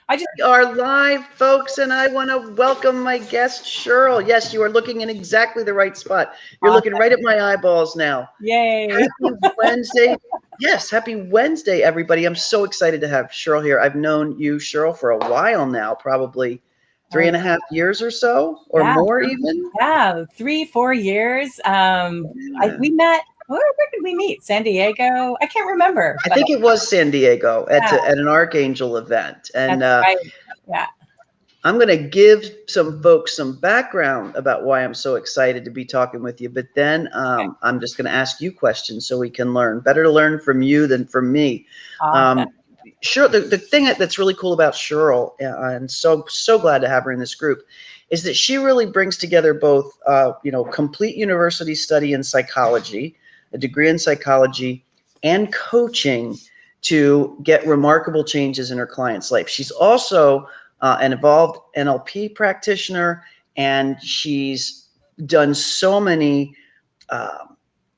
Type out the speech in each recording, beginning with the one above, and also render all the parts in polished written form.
We are live, folks, and I want to welcome my guest, Cheryl. Yes, you are looking in exactly the right spot. You're looking right at my eyeballs now. Yay. Happy Wednesday. Yes, happy Wednesday, everybody. I'm so excited to have Cheryl here. I've known you, Cheryl, for a while now, probably 3.5 years or so, or more even. Yeah, 3-4 years. We met. Where did we meet? San Diego? I can't remember. I think it was San Diego at an Archangel event. And that's right. Yeah. I'm going to give some folks some background about why I'm so excited to be talking with you. But then I'm just going to ask you questions so we can learn. Better to learn from you than from me. Awesome. Sure. The thing that's really cool about Cheryl, and so glad to have her in this group, is that she really brings together both, complete university study in psychology, a degree in psychology, and coaching to get remarkable changes in her client's life. She's also an Evolved NLP practitioner, and she's done so many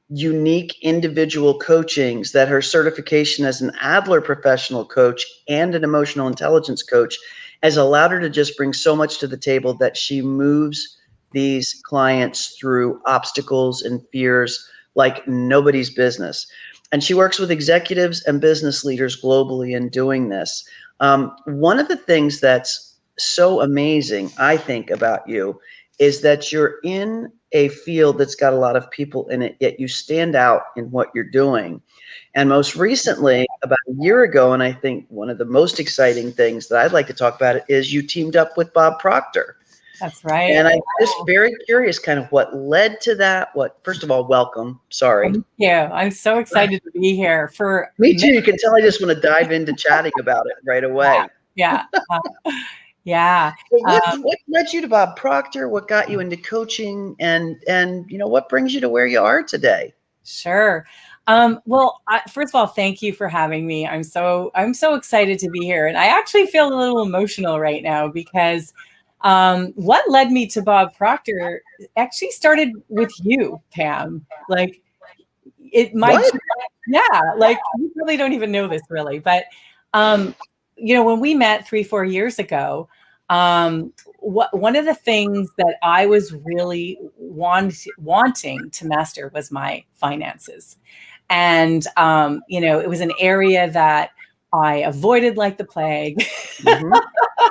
unique individual coachings that her certification as an Adler Professional Coach and an emotional intelligence coach has allowed her to just bring so much to the table that she moves these clients through obstacles and fears like nobody's business. And she works with executives and business leaders globally in doing this. One of the things that's so amazing, I think, about you is that you're in a field that's got a lot of people in it, yet you stand out in what you're doing. And most recently, about a year ago, and I think one of the most exciting things that I'd like to talk about is you teamed up with Bob Proctor. That's right. And I'm just very curious kind of what led to that. First of all, welcome. Sorry. Thank you. I'm so excited to be here. Me too. You can tell I just want to dive into chatting about it right away. Yeah. Yeah. What led you to Bob Proctor? What got you into coaching? And what brings you to where you are today? Sure. First of all, thank you for having me. I'm so excited to be here. And I actually feel a little emotional right now because what led me to Bob Proctor actually started with you, Pam. Like you probably don't even know this really, but when we met 3-4 years ago, one of the things that I was really wanting to master was my finances. And, it was an area that I avoided like the plague. Mm-hmm.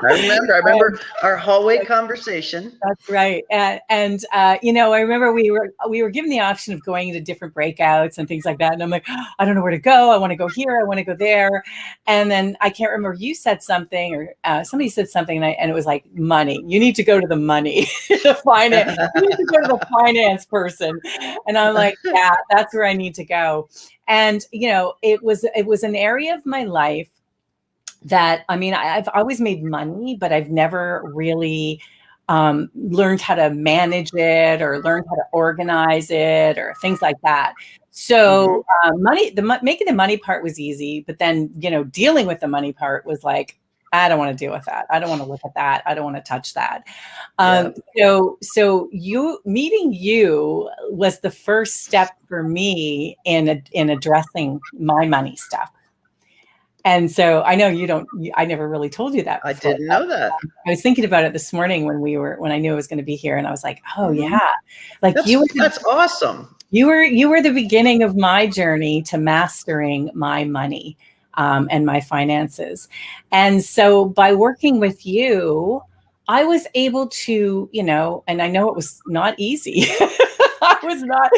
I remember our hallway conversation. That's right. And I remember we were given the option of going into different breakouts and things like that. And I'm like, I don't know where to go. I want to go here. I want to go there. And then I can't remember, you said something or somebody said something and it was like money. You need to go to the money, the finance. You need to go to the finance person. And I'm like, yeah, that's where I need to go. And, it was an area of my life that, I've always made money, but I've never really learned how to manage it or learned how to organize it or things like that. So making the money part was easy, but then, dealing with the money part was like, I don't want to deal with that. I don't want to look at that. I don't want to touch that. So meeting you was the first step for me in addressing my money stuff. And so I know I never really told you that before. I didn't know that. I was thinking about it this morning when I knew I was going to be here, and I was like, oh yeah. Like that's awesome. You were the beginning of my journey to mastering my money and my finances. And so by working with you, I was able to, and I know it was not easy. I was not,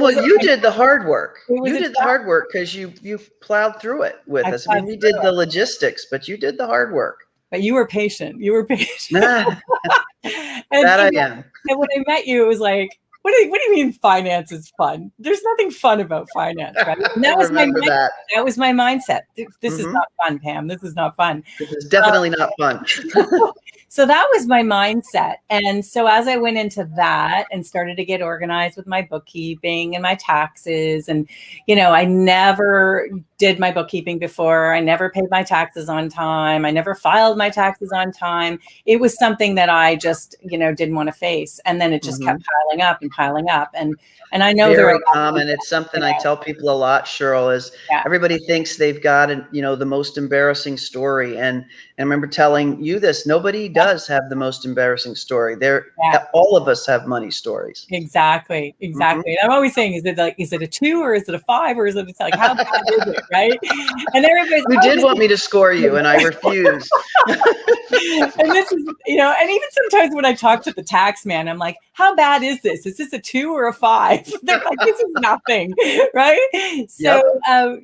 Well, you did the hard work. You did the hard work because you plowed through it with us. I mean, we did the logistics, but you did the hard work. But you were patient. That I am. And when I met you, it was like, what do you mean finance is fun? There's nothing fun about finance, right? And that was that was my mindset. This is not fun, Pam. This is not fun. This is definitely not fun. So that was my mindset. And so as I went into that and started to get organized with my bookkeeping and my taxes, and, I never did my bookkeeping before. I never paid my taxes on time. I never filed my taxes on time. It was something that I just, didn't want to face. And then it just kept piling up and piling up. And I know there are very common. It's something I tell people a lot, Cheryl, is yeah. everybody thinks they've got, the most embarrassing story. And I remember telling you this, nobody does have the most embarrassing story. All of us have money stories. Exactly. And I'm always saying, is it a 2 or is it a 5 or is it like, how bad is it, right? And everybody's you did want me to score you, and I refused. And this is, and even sometimes when I talk to the tax man, I'm like, how bad is this? Is this a 2 or a 5? They're like, this is nothing, right? So,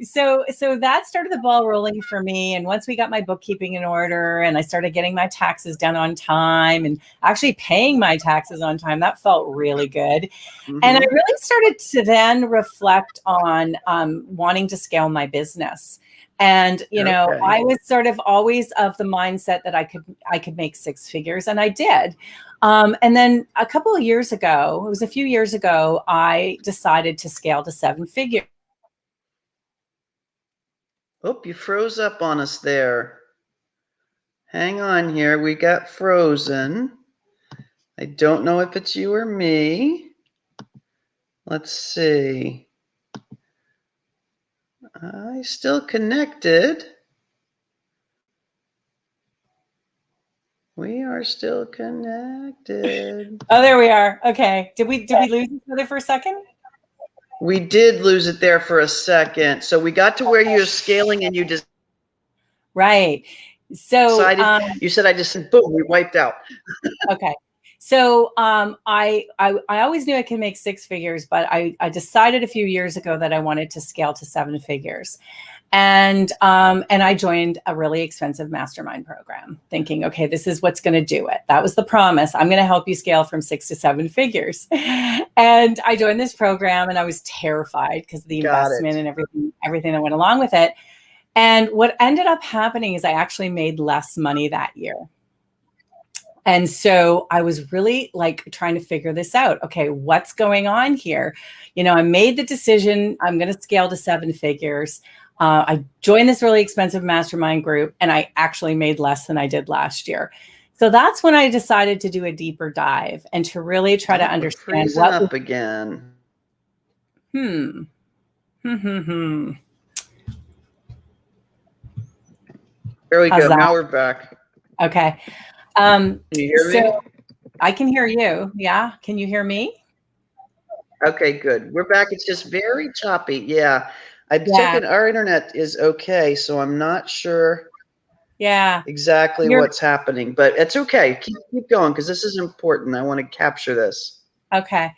so that started the ball rolling for me. And once we got my bookkeeping in order and I started getting my taxes done on time and actually paying my taxes on time, that felt really good. And I really started to then reflect on wanting to scale my business. And, I was sort of always of the mindset that I could make 6 figures, and I did. And then a couple of years ago, it was a few years ago, I decided to scale to 7 figures. Oh, you froze up on us there. Hang on here. We got frozen. I don't know if it's you or me. Let's see. I still connected. We are still connected. Oh, there we are. Okay. Did we lose each other for a second? We did lose it there for a second. So we got to where you're scaling and you just right. So decided, you said, I just said, boom, we wiped out. Okay. So I always knew I could make 6 figures, but I decided a few years ago that I wanted to scale to 7 figures. And I joined a really expensive mastermind program thinking, okay, this is what's going to do it. That was the promise. I'm going to help you scale from 6 to 7 figures. And I joined this program and I was terrified because of the investment and everything that went along with it. And what ended up happening is I actually made less money that year. And so I was really like trying to figure this out. Okay, what's going on here? I made the decision, I'm going to scale to 7 figures. I joined this really expensive mastermind group and I actually made less than I did last year. So that's when I decided to do a deeper dive and to really try to understand what up again. There we go. Now we're back. Okay. Can you hear me? I can hear you. Yeah. Can you hear me? Okay, good. We're back. It's just very choppy. Yeah. I've taken, our internet is okay, so I'm not sure exactly what's happening, but it's okay. Keep going because this is important. I want to capture this. Okay.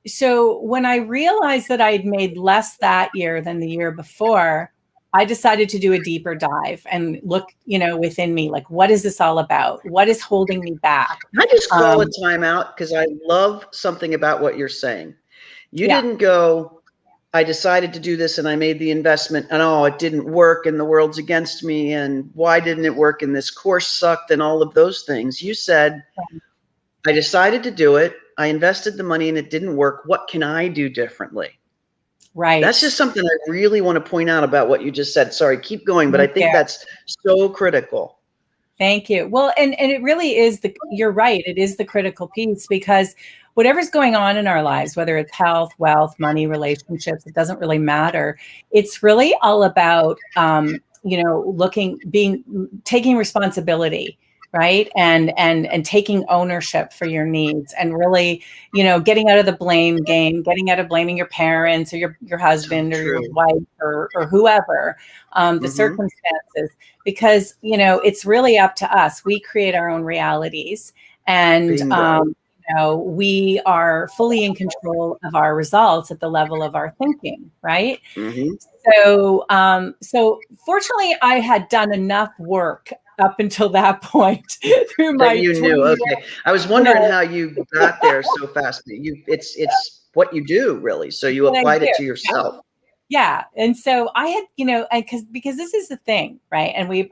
So when I realized that I'd made less that year than the year before, I decided to do a deeper dive and look, within me, like, what is this all about? What is holding me back? I just call a timeout because I love something about what you're saying. You didn't go, I decided to do this and I made the investment and it didn't work and the world's against me and why didn't it work and this course sucked and all of those things. You said, I decided to do it. I invested the money and it didn't work. What can I do differently? Right. That's just something I really want to point out about what you just said. Sorry, keep going, but I think that's so critical. Thank you. Well, and it really is you're right. It is the critical piece because whatever's going on in our lives, whether it's health, wealth, money, relationships, it doesn't really matter. It's really all about, taking responsibility, right? And taking ownership for your needs and really, getting out of the blame game, getting out of blaming your parents or your husband or your wife or whoever, the circumstances, because, it's really up to us. We create our own realities and, we are fully in control of our results at the level of our thinking, right? So, so fortunately, I had done enough work up until that point through my. You knew, okay. I was wondering how you got there so fast. It's what you do, really. So you applied it to yourself. Yeah, and so I had, because this is the thing, right? And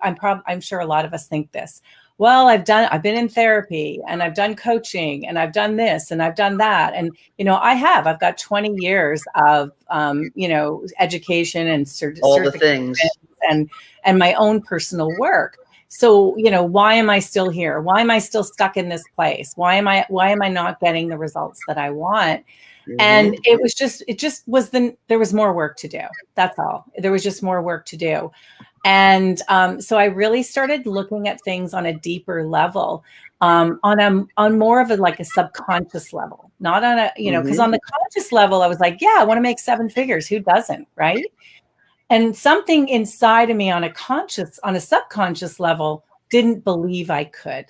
I'm sure a lot of us think this. well, I've been in therapy and I've done coaching and I've done this and I've done that. And, I've got 20 years of, education and All the certification things. and my own personal work. So, why am I still here? Why am I still stuck in this place? Why am I not getting the results that I want? And there was more work to do. That's all. There was just more work to do. And so I really started looking at things on a deeper level, on more of a subconscious level, not on a, because on the conscious level, I was like, yeah, I want to make 7 figures. Who doesn't, right? And something inside of me on a subconscious level didn't believe I could.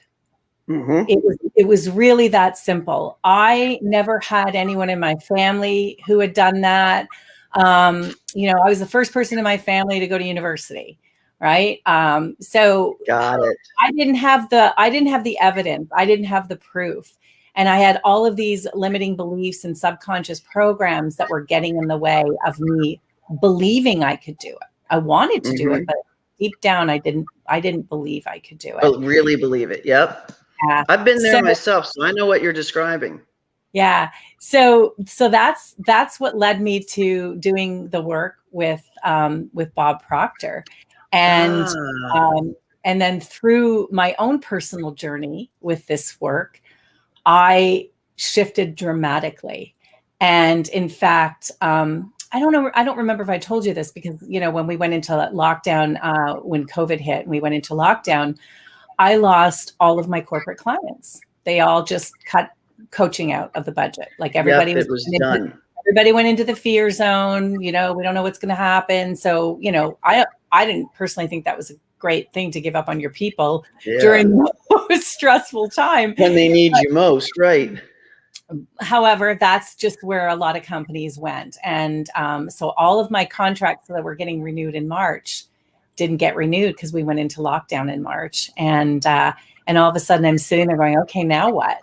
It was really that simple. I never had anyone in my family who had done that. I was the first person in my family to go to university, right? So Got it. I didn't have the evidence. I didn't have the proof. And I had all of these limiting beliefs and subconscious programs that were getting in the way of me believing I could do it. I wanted to do it, but deep down, I didn't believe I could do it. But really believe it. Yep. Yeah. I've been there myself, so I know what you're describing. Yeah. So that's what led me to doing the work with Bob Proctor. And then through my own personal journey with this work, I shifted dramatically. And in fact, I don't remember if I told you this, because, when we went into lockdown, when COVID hit and we went into lockdown, I lost all of my corporate clients. They all just cut coaching out of the budget. Like everybody was done. Everybody went into the fear zone. We don't know what's going to happen. So, I didn't personally think that was a great thing to give up on your people during the most stressful time. When they need you most, right? However, that's just where a lot of companies went. And so all of my contracts that were getting renewed in March didn't get renewed because we went into lockdown in March. And all of a sudden I'm sitting there going, okay, now what?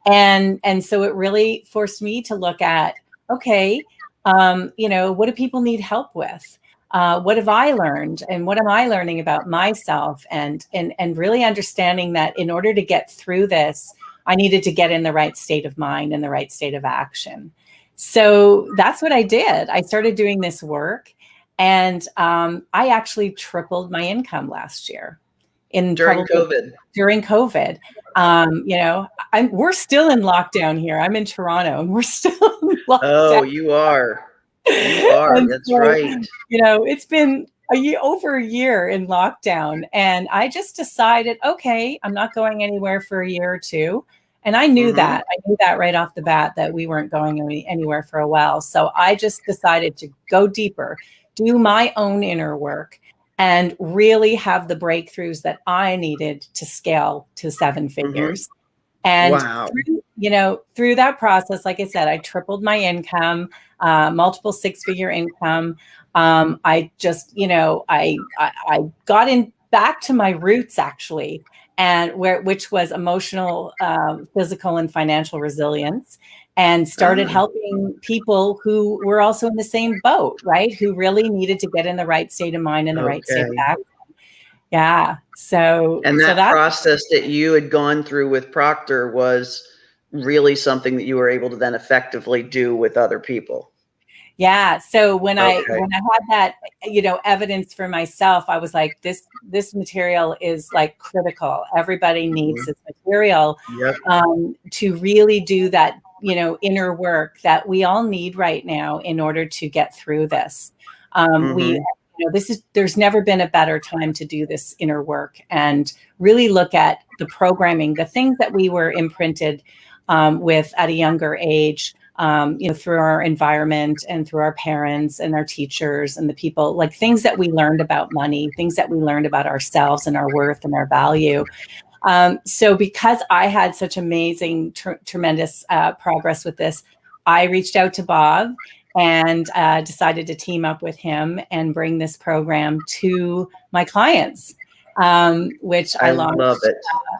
And so it really forced me to look at, okay, what do people need help with? What have I learned, and what am I learning about myself? And really understanding that in order to get through this, I needed to get in the right state of mind and the right state of action. So that's what I did. I started doing this work, and I actually tripled my income last year. During COVID. We're still in lockdown here. I'm in Toronto, and we're still in lockdown. Oh, you are. You are. That's right. It's been over a year in lockdown, and I just decided, okay, I'm not going anywhere for a year or two. And I knew that. I knew that right off the bat, that we weren't going anywhere for a while. So I just decided to go deeper, do my own inner work, and really have the breakthroughs that I needed to scale to 7 figures. And through that process, like I said, I tripled my income, multiple 6-figure income. I just, I got back to my roots, actually, which was emotional, physical, and financial resilience, and started helping people who were also in the same boat, right? Who really needed to get in the right state of mind and the right state of action. Yeah. So that process that you had gone through with Proctor was really something that you were able to then effectively do with other people. Yeah. So when I had that, evidence for myself, I was like, this material is like critical. Everybody needs this material to really do that, inner work that we all need right now in order to get through this. There's never been a better time to do this inner work and really look at the programming, the things that we were imprinted with at a younger age, through our environment and through our parents and our teachers and the people, like things that we learned about money, things that we learned about ourselves and our worth and our value. So because I had such amazing, tremendous progress with this, I reached out to Bob and decided to team up with him and bring this program to my clients, which I launched. Love it.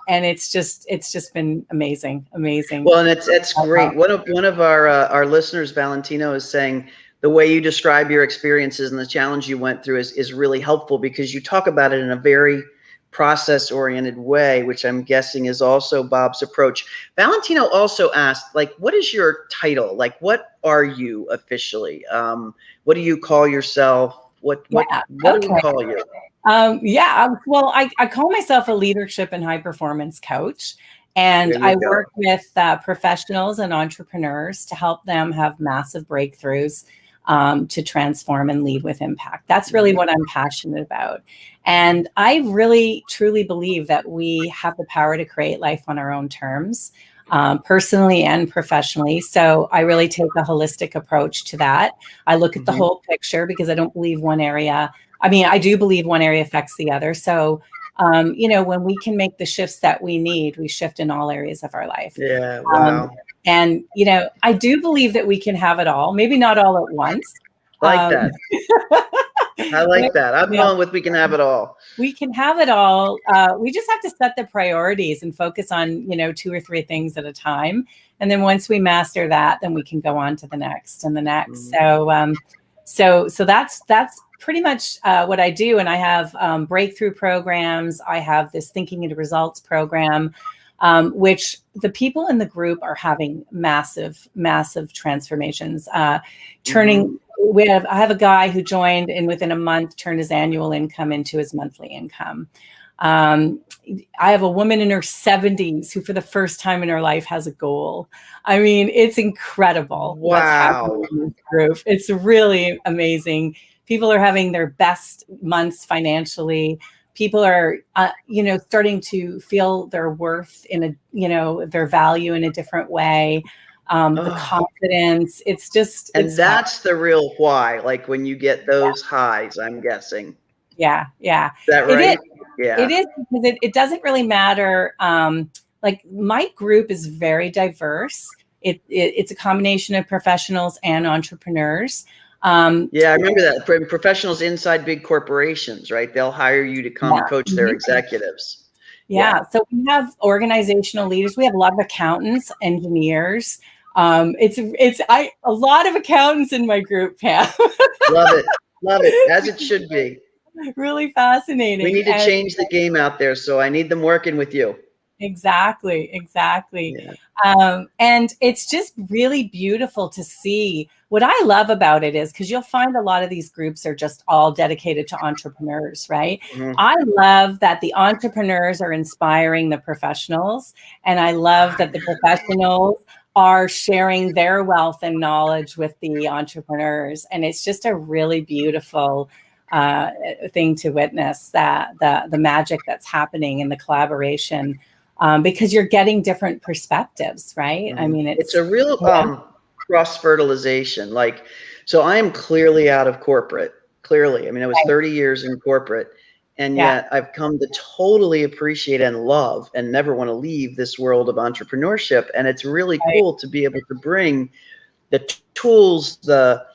And it's just been amazing. Well, and it's great. One of our listeners, Valentino, is saying the way you describe your experiences and the challenge you went through is really helpful, because you talk about it in a very process-oriented way, which I'm guessing is also Bob's approach. Valentino also asked, like, what is your title? Like, what are you officially? What do you call yourself? What do we call you? Well, I call myself a leadership and high performance coach. And I work with professionals and entrepreneurs to help them have massive breakthroughs to transform and lead with impact. That's really what I'm passionate about. And I really, truly believe that we have the power to create life on our own terms, personally and professionally. So I really take a holistic approach to that. I look at the whole picture because I don't believe one area. I mean, I do believe one area affects the other. So, when we can make the shifts that we need, we shift in all areas of our life. Yeah. Wow. And, I do believe that we can have it all, maybe not all at once. That. I like that. I'm going with we can have it all. We can have it all. We just have to set the priorities and focus on, 2 or 3 things at a time. And then once we master that, then we can go on to the next and the next. So that's pretty much what I do. And I have breakthrough programs. I have this Thinking into Results program, which the people in the group are having massive, massive transformations. I have a guy who joined and within a month turned his annual income into his monthly income. I have a woman in her 70s who for the first time in her life has a goal. I mean, it's incredible. Wow. What's happening in this group. It's really amazing. People are having their best months financially. People are, starting to feel their worth in their value in a different way. The confidence, it's just. And that's the real why, like when you get those highs, I'm guessing. Yeah. Is that right? It is because it doesn't really matter. Like my group is very diverse. It's a combination of professionals and entrepreneurs. I remember that. Professionals inside big corporations, right? They'll hire you to come coach their executives. So we have organizational leaders. We have a lot of accountants, engineers. It's a lot of accountants in my group, Pam. Love it, as it should be. Really fascinating. We need to change the game out there, so I need them working with you. Exactly. Yeah. And it's just really beautiful to see. What I love about it is because you'll find a lot of these groups are just all dedicated to entrepreneurs, right? I love that the entrepreneurs are inspiring the professionals, and I love that the professionals are sharing their wealth and knowledge with the entrepreneurs. And it's just a really beautiful thing to witness, that the magic that's happening in the collaboration, because you're getting different perspectives, right? I mean, it's a real cross-fertilization. Like, so I am clearly out of corporate. Clearly, I mean, I was 30 years in corporate, and yet I've come to totally appreciate and love and never want to leave this world of entrepreneurship. And it's really cool to be able to bring the tools, the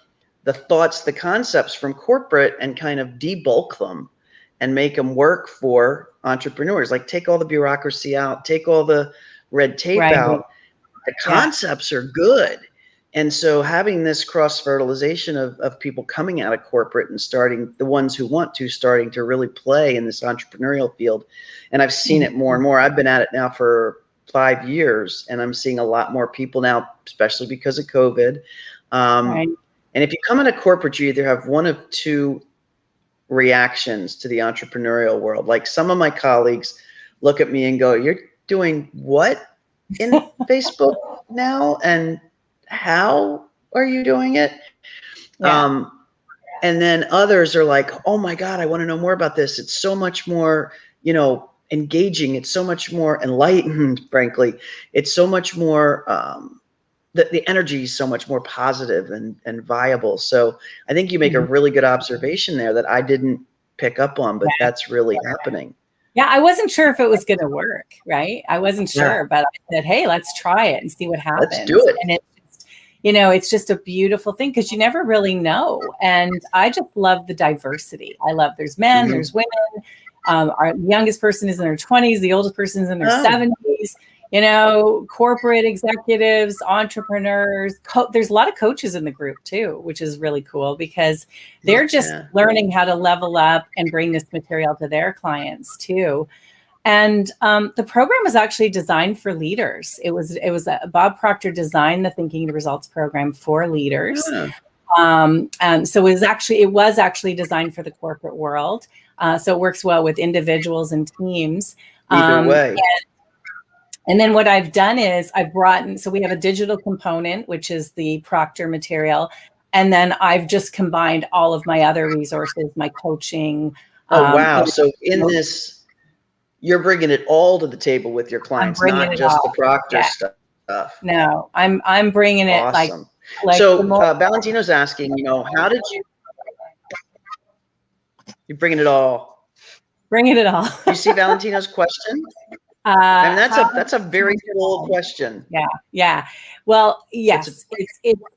thoughts, the concepts from corporate and kind of debulk them and make them work for entrepreneurs. Like take all the bureaucracy out, take all the red tape out. The concepts are good. And so having this cross-fertilization of people coming out of corporate and starting, the ones who want to, starting to really play in this entrepreneurial field. And I've seen it more and more. I've been at it now for 5 years, and I'm seeing a lot more people now, especially because of COVID. And if you come into corporate, you either have one of two reactions to the entrepreneurial world. Like some of my colleagues look at me and go, "You're doing what in Facebook now? And how are you doing it?" And then others are like, "Oh my God, I want to know more about this. It's so much more, engaging. It's so much more enlightened, frankly. It's so much more, the energy is so much more positive and viable." So I think you make a really good observation there that I didn't pick up on, but that's really happening. Yeah, I wasn't sure if it was going to work, right? I wasn't sure, but I said, hey, let's try it and see what happens. Let's do it. And it's just a beautiful thing because you never really know. And I just love the diversity. I love there's men, there's women. Our youngest person is in their 20s. The oldest person is in their 70s. corporate executives, entrepreneurs. There's a lot of coaches in the group too, which is really cool because they're just learning how to level up and bring this material to their clients too. And the program was actually designed for leaders. It was Bob Proctor designed the Thinking the Results program for leaders. And so it was actually designed for the corporate world. So it works well with individuals and teams. Either way. And then what I've done is so we have a digital component, which is the Proctor material. And then I've just combined all of my other resources, my coaching. Oh, wow. So in this, you're bringing it all to the table with your clients, not just the Proctor stuff. No, I'm bringing it awesome. like so Valentino's asking, how did you're bringing it all? Bringing it all. You see Valentino's question? And that's a very cool question. Yeah. Well, yes,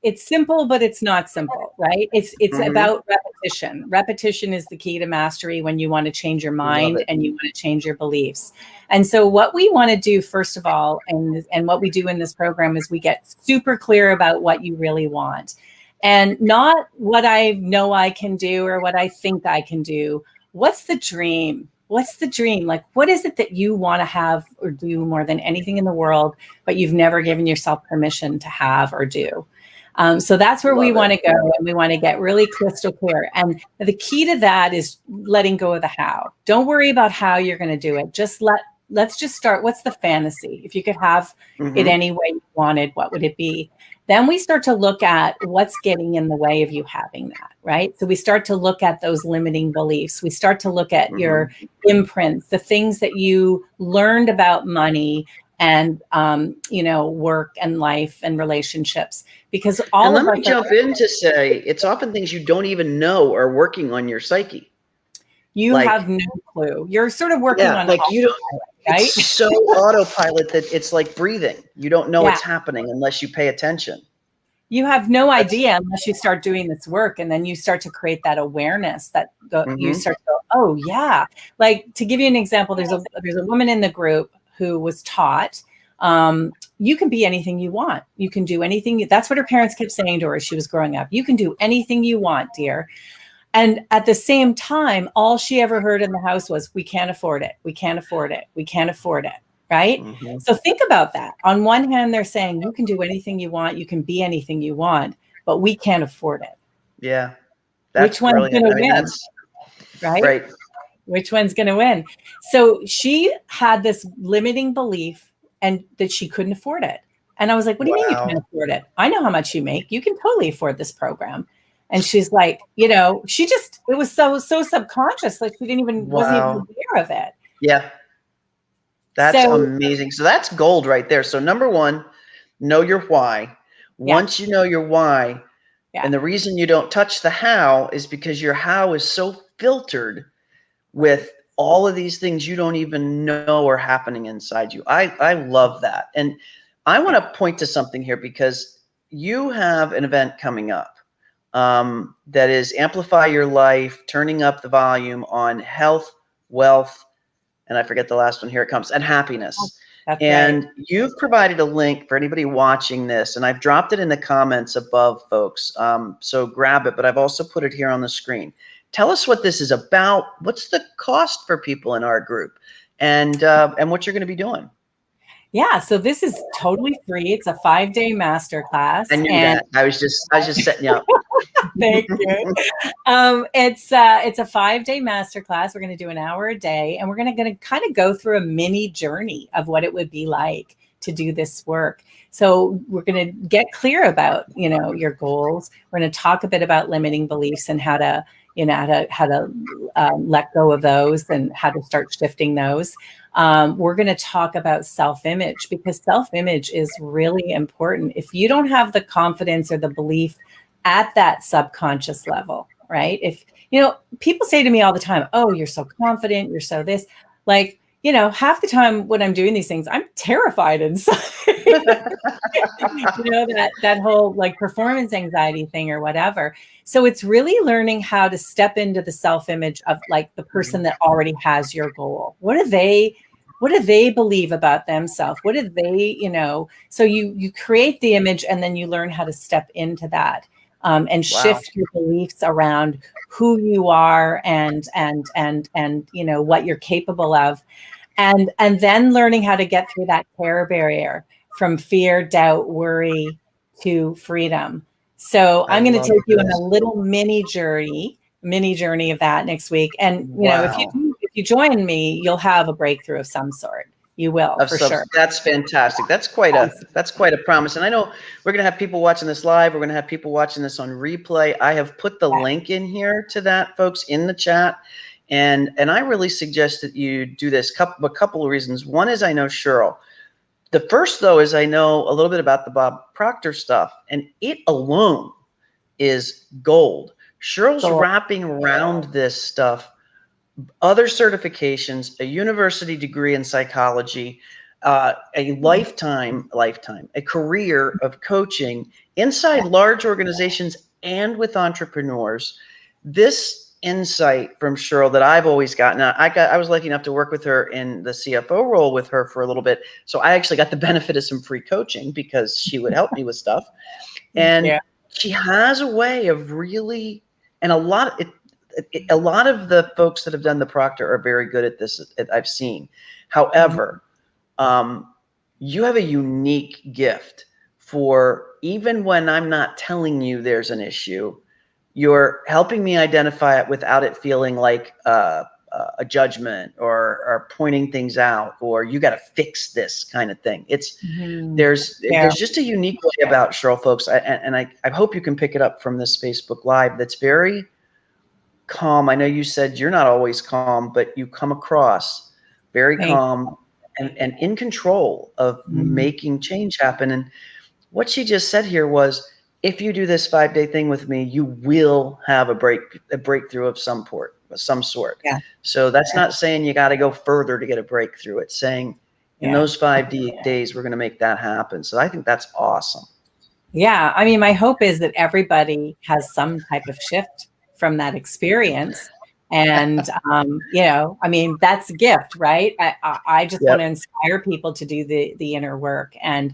it's simple, but it's not simple, right? It's about repetition. Repetition is the key to mastery when you want to change your mind and you want to change your beliefs. And so what we want to do, first of all, and what we do in this program is we get super clear about what you really want, and not what I know I can do or what I think I can do. What's the dream? What's the dream? Like, what is it that you want to have or do more than anything in the world, but you've never given yourself permission to have or do? So that's where we want to go, and we want to get really crystal clear. And the key to that is letting go of the how. Don't worry about how you're going to do it. Let's just start. What's the fantasy? If you could have it any way you wanted, what would it be? Then we start to look at what's getting in the way of you having that, right? So we start to look at those limiting beliefs. We start to look at your imprints, the things that you learned about money and, work and life and relationships, because let me jump in to say, it's often things you don't even know are working on your psyche. You have no clue. You're sort of working on you don't. Right? It's so autopilot that it's like breathing. You don't know what's happening unless you pay attention. You have no idea unless you start doing this work, and then you start to create that awareness that you start to go, oh yeah. Like, to give you an example, there's a woman in the group who was taught, you can be anything you want. You can do anything. That's what her parents kept saying to her as she was growing up. You can do anything you want, dear. And at the same time, all she ever heard in the house was, we can't afford it. We can't afford it. We can't afford it. Right? So think about that. On one hand, they're saying you can do anything you want. You can be anything you want, but we can't afford it. Yeah. Which one's going to win? Right? Which one's going to win? So she had this limiting belief and that she couldn't afford it. And I was like, what do you mean you can't afford it? I know how much you make. You can totally afford this program. And she's like, it was so subconscious. Like, she wasn't even aware of it. Yeah. That's amazing. So that's gold right there. So number one, know your why. Once you know your why, and the reason you don't touch the how is because your how is so filtered with all of these things you don't even know are happening inside you. I love that. And I want to point to something here, because you have an event coming up. That is Amplify Your Life, turning up the volume on health, wealth, and I forget the last one. Here it comes, and happiness. And you've provided a link for anybody watching this, and I've dropped it in the comments above, folks. So grab it, but I've also put it here on the screen. Tell us what this is about. What's the cost for people in our group, and what you're going to be doing? Yeah, so this is totally free. It's a 5-day masterclass. I knew that. I was just setting you up. Thank you. It's a 5-day masterclass. We're going to do an hour a day, and we're going to kind of go through a mini journey of what it would be like to do this work. So we're going to get clear about, your goals. We're going to talk a bit about limiting beliefs and how to let go of those and how to start shifting those. We're going to talk about self-image, because self-image is really important. If you don't have the confidence or the belief at that subconscious level, right? If, people say to me all the time, oh, you're so confident, you're so this, like, half the time when I'm doing these things, I'm terrified inside. That whole like performance anxiety thing or whatever. So it's really learning how to step into the self-image of like the person that already has your goal. What what do they believe about themselves? What do they, so you create the image, and then you learn how to step into that, and Wow. shift your beliefs around who you are and what you're capable of. And then learning how to get through that care barrier from fear, doubt, worry to freedom. So I'm going to take you on a little mini journey of that next week. And if you join me, you'll have a breakthrough of some sort. You will, for sure. That's fantastic. That's quite a promise. And I know we're going to have people watching this live. We're going to have people watching this on replay. I have put the link in here to that, folks, in the chat. And I really suggest that you do this a couple of reasons. One is I know Cheryl. The first, though, is I know a little bit about the Bob Proctor stuff, and it alone is gold. Cheryl's wrapping around this stuff, other certifications, a university degree in psychology, a a career of coaching inside large organizations and with entrepreneurs. This insight from Cheryl that I've always gotten. I was lucky enough to work with her in the CFO role with her for a little bit. So I actually got the benefit of some free coaching because she would help me with stuff. And she has a way of really, and a lot of the folks that have done the Proctor are very good at this, I've seen. However, you have a unique gift for, even when I'm not telling you there's an issue, you're helping me identify it without it feeling like a judgment or pointing things out, or you got to fix this kind of thing. It's there's just a unique way about Cheryl, folks. I hope you can pick it up from this Facebook Live. That's very calm. I know you said you're not always calm, but you come across very calm and in control of making change happen. And what she just said here was, if you do this 5-day thing with me, you will have a breakthrough of some sort. Yeah. So that's not saying you got to go further to get a breakthrough. It's saying in those 5 days, we're going to make that happen. So I think that's awesome. Yeah. I mean, my hope is that everybody has some type of shift from that experience. And, I mean, that's a gift, right? I just want to inspire people to do the inner work. And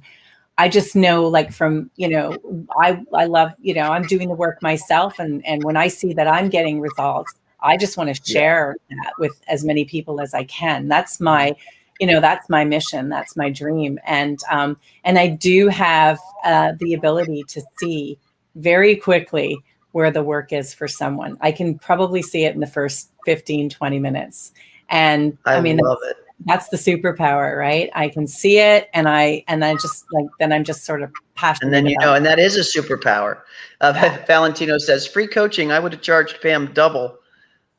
I just know, like, from, I love, I'm doing the work myself. And when I see that I'm getting results, I just want to share that with as many people as I can. That's my, that's my mission. That's my dream. And I do have the ability to see very quickly where the work is for someone. I can probably see it in the first 15, 20 minutes. And I mean, love it. That's the superpower, right? I can see it, and I'm just sort of passionate. And then and that is a superpower. Valentino says, free coaching, I would have charged Pam double.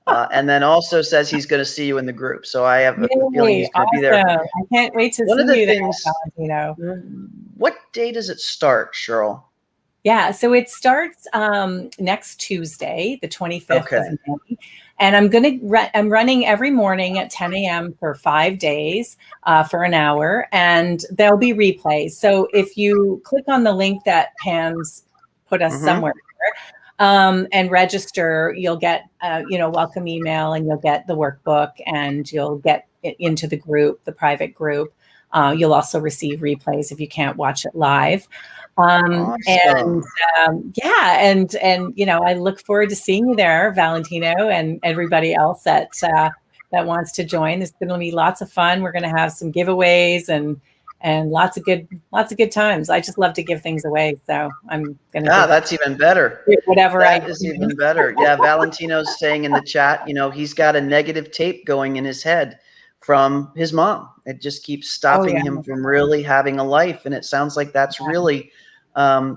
And then also says he's going to see you in the group. So I have a feeling he's going to be there. I can't wait to see you there, Valentino. What day does it start, Cheryl? Yeah, so it starts next Tuesday, the 25th of May. And I'm running every morning at 10 a.m. for 5 days for an hour, and there'll be replays. So if you click on the link that Pam's put us somewhere and register, you'll get welcome email, and you'll get the workbook, and you'll get into the group, the private group. You'll also receive replays if you can't watch it live. Awesome. And I look forward to seeing you there, Valentino, and everybody else that wants to join. There's going to be lots of fun. We're going to have some giveaways and lots of good times. I just love to give things away, so I'm going to. That's even better. Whatever that is even better. Yeah, Valentino's saying in the chat, he's got a negative tape going in his head from his mom. It just keeps stopping him from really having a life, and it sounds like that's really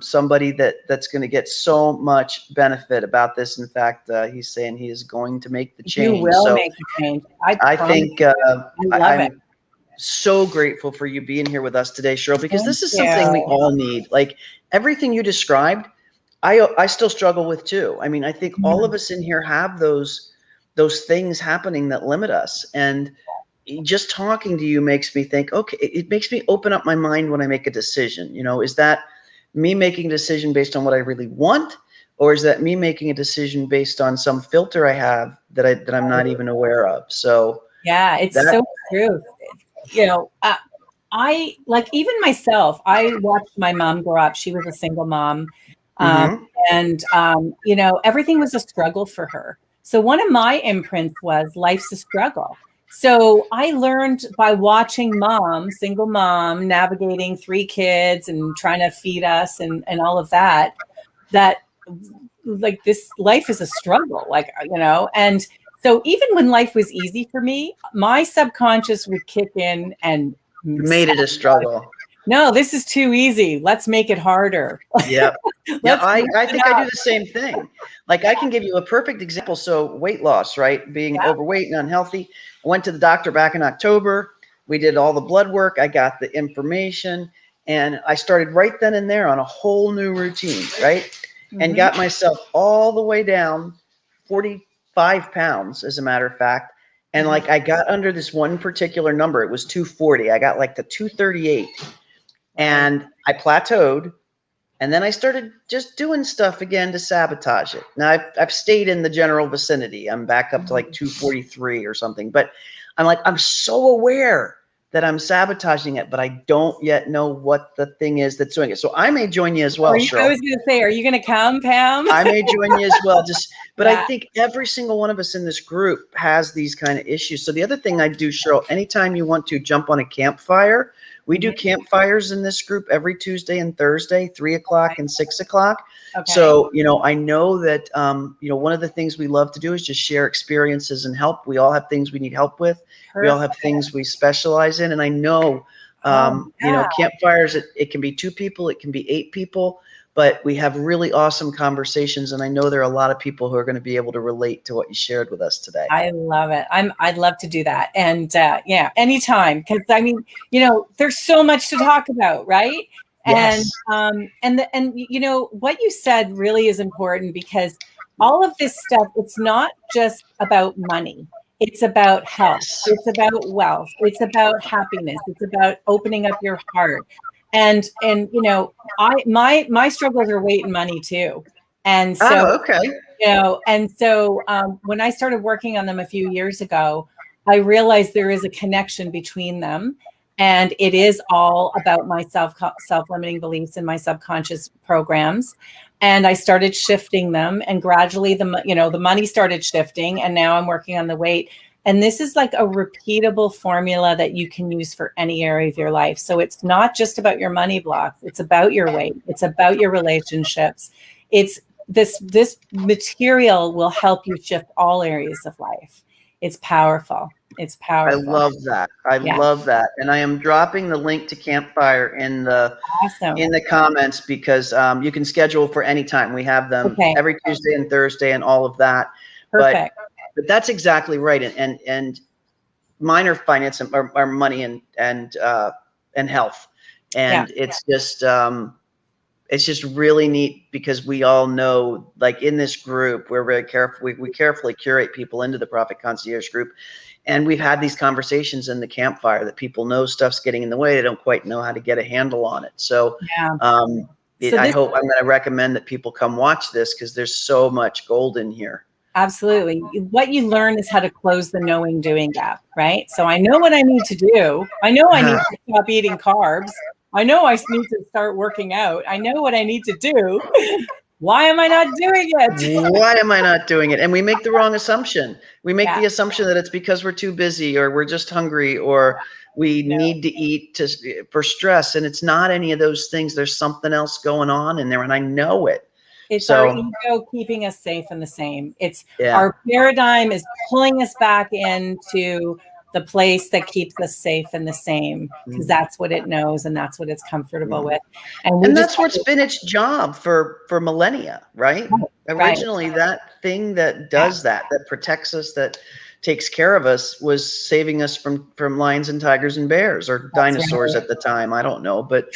somebody that's going to get so much benefit about this. In fact, he's saying he is going to make the change. You will make the change. I think I'm so grateful for you being here with us today, Cheryl, because this is something we all need. Like, everything you described, I still struggle with too. I mean, I think all of us in here have those things happening that limit us. And just talking to you makes me think, okay, it makes me open up my mind when I make a decision. Is that me making a decision based on what I really want, or is that me making a decision based on some filter I have that I'm not even aware of? So yeah, it's so true. I like, even myself, I watched my mom grow up. She was a single mom. Um, Mm-hmm. everything was a struggle for her. So one of my imprints was life's a struggle. So I learned by watching mom, single mom, navigating 3 kids and trying to feed us and all of that, that like this life is a struggle, and so even when life was easy for me, my subconscious would kick in and You made it a struggle. no, this is too easy. Let's make it harder. Yep. Yeah, Let's I think I do the same thing. Like, I can give you a perfect example. So weight loss, right? Being Yeah. overweight and unhealthy. I went to the doctor back in October. We did all the blood work. I got the information, and I started right then and there on a whole new routine, right? And got myself all the way down 45 pounds, as a matter of fact. And like, I got under this one particular number. It was 240. I got like the 238, and I plateaued. And then I started just doing stuff again to sabotage it. Now I've stayed in the general vicinity. I'm back up to like 243 or something, but I'm so aware that I'm sabotaging it, but I don't yet know what the thing is that's doing it. So I may join you as well, Cheryl. I was going to say, are you going to come, Pam? I may join you as well. But I think every single one of us in this group has these kind of issues. So the other thing I do, Cheryl, anytime you want to jump on a campfire, we do campfires in this group every Tuesday and Thursday, 3 o'clock and 6 o'clock. Okay. So, I know that, one of the things we love to do is just share experiences and help. We all have things we need help with. Perfect. We all have things we specialize in. And I know, campfires, it can be 2 people, it can be 8 people, but we have really awesome conversations. And I know there are a lot of people who are going to be able to relate to what you shared with us today. I love it. I'd love to do that. And anytime. Cause there's so much to talk about, right? Yes. And what you said really is important, because all of this stuff, it's not just about money. It's about health. Yes. It's about wealth. It's about happiness. It's about opening up your heart. And my struggles are weight and money too. And so, when I started working on them a few years ago, I realized there is a connection between them, and it is all about my self-limiting beliefs and my subconscious programs. And I started shifting them, and gradually the money started shifting, and now I'm working on the weight. And this is like a repeatable formula that you can use for any area of your life. So it's not just about your money blocks. It's about your weight. It's about your relationships. It's this material will help you shift all areas of life. It's powerful. It's powerful. I love that. I love that. And I am dropping the link to Campfire in the comments, because you can schedule for any time. We have them every Tuesday and Thursday and all of that. Perfect. But that's exactly right. And mine are finance or money and health. And it's just really neat, because we all know, like, in this group, we're very careful. We carefully curate people into the Profit Concierge group. And we've had these conversations in the campfire that people know stuff's getting in the way. They don't quite know how to get a handle on it. So, I hope, I'm going to recommend that people come watch this, because there's so much gold in here. Absolutely. What you learn is how to close the knowing doing gap, right? So I know what I need to do. I know I need to stop eating carbs. I know I need to start working out. I know what I need to do. Why am I not doing it? Why am I not doing it? And we make the wrong assumption. We make the assumption that it's because we're too busy, or we're just hungry, or we need to eat for stress. And it's not any of those things. There's something else going on in there, and I know it. It's our ego keeping us safe and the same. It's our paradigm is pulling us back into the place that keeps us safe and the same, because that's what it knows and that's what it's comfortable with. And that's what's been its job for millennia, right? Originally, that thing that does that protects us, that takes care of us, was saving us from lions and tigers and bears, or dinosaurs at the time. I don't know, but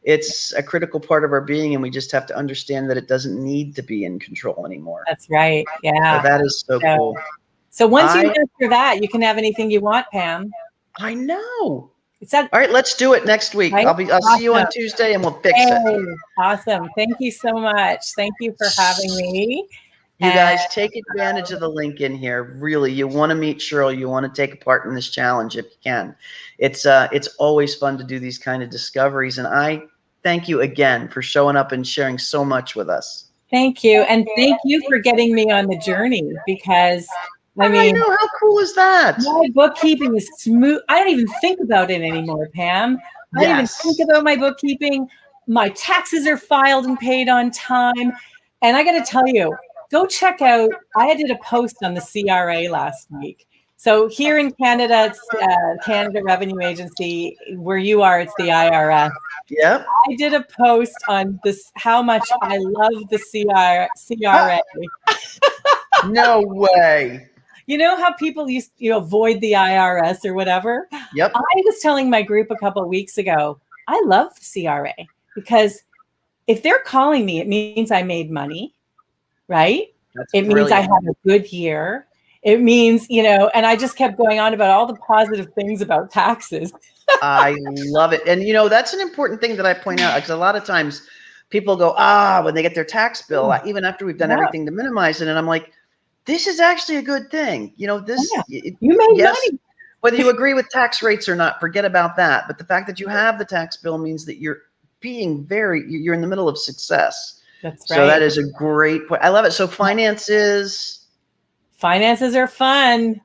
it's a critical part of our being, and we just have to understand that it doesn't need to be in control anymore. That's right. Yeah. So that is so cool. So once you master that, you can have anything you want, Pam. I know. All right, let's do it next week. Right? I'll see you on Tuesday, and we'll fix it. Awesome. Thank you so much. Thank you for having me. You guys take advantage of the link in here. Really, you want to meet Cheryl. You want to take part in this challenge if you can. It's always fun to do these kind of discoveries. And I thank you again for showing up and sharing so much with us. Thank you. And thank you for getting me on the journey, because I mean, I know, how cool is that? my bookkeeping is smooth. I don't even think about it anymore, Pam. I don't even think about my bookkeeping. My taxes are filed and paid on time. And I got to tell you, go check out, I did a post on the CRA last week. So here in Canada, it's Canada Revenue Agency. Where you are, it's the IRS. Yep. I did a post on this, how much I love the CRA. No way. You know how people used to avoid the IRS or whatever? Yep. I was telling my group a couple of weeks ago, I love the CRA, because if they're calling me, it means I made money, right? It means I had a good year. It means, and I just kept going on about all the positive things about taxes. I love it. And, that's an important thing that I point out, because a lot of times people go, when they get their tax bill, even after we've done everything to minimize it. And I'm like, this is actually a good thing. You made money. Whether you agree with tax rates or not, forget about that. But the fact that you have the tax bill means that you're you're in the middle of success. That's right. So that is a great point. I love it. So finances are fun.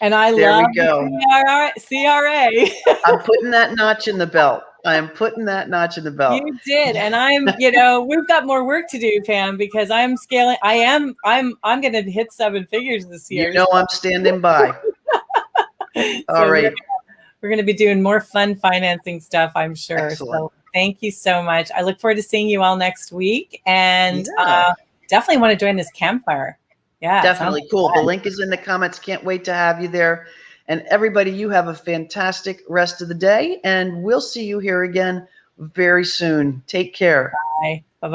And I love the CRA. I'm putting that notch in the belt. I am putting that notch in the belt. You did. And we've got more work to do, Pam, because I'm scaling. I'm going to hit 7 figures this year. I'm standing by. All right. We're going to be doing more fun financing stuff, I'm sure. Excellent. So thank you so much. I look forward to seeing you all next week, and definitely want to join this campfire. Yeah. Definitely. Cool. The link is in the comments. Can't wait to have you there. And everybody, you have a fantastic rest of the day, and we'll see you here again very soon. Take care. Bye. Bye-bye.